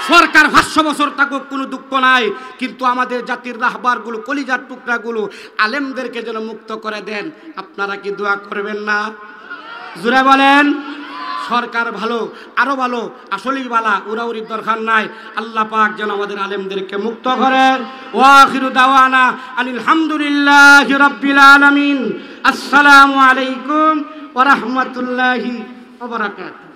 সরকার 500 বছর থাকুক, কোনো দুঃখ নাই, কিন্তু আমাদের জাতির রাহবারগুলো, কলিজার টুকরাগুলো আলেমদেরকে যেন মুক্ত করে দেন। আপনারা কি দোয়া করবেন না? জোরে বলেন। সরকার ভালো, আরো ভালো, আসলেই ভালো, উড়াউড়ির দরকার নাই। আল্লাহ পাক যেন আমাদের আলেমদেরকে মুক্ত করেন। ওয়া আখিরু দাওয়ানা আনিল হামদুলিল্লাহি রাব্বিল আলামিন। আসসালামু আলাইকুম ওয়া রাহমাতুল্লাহি ওয়া বারাকাতুহু।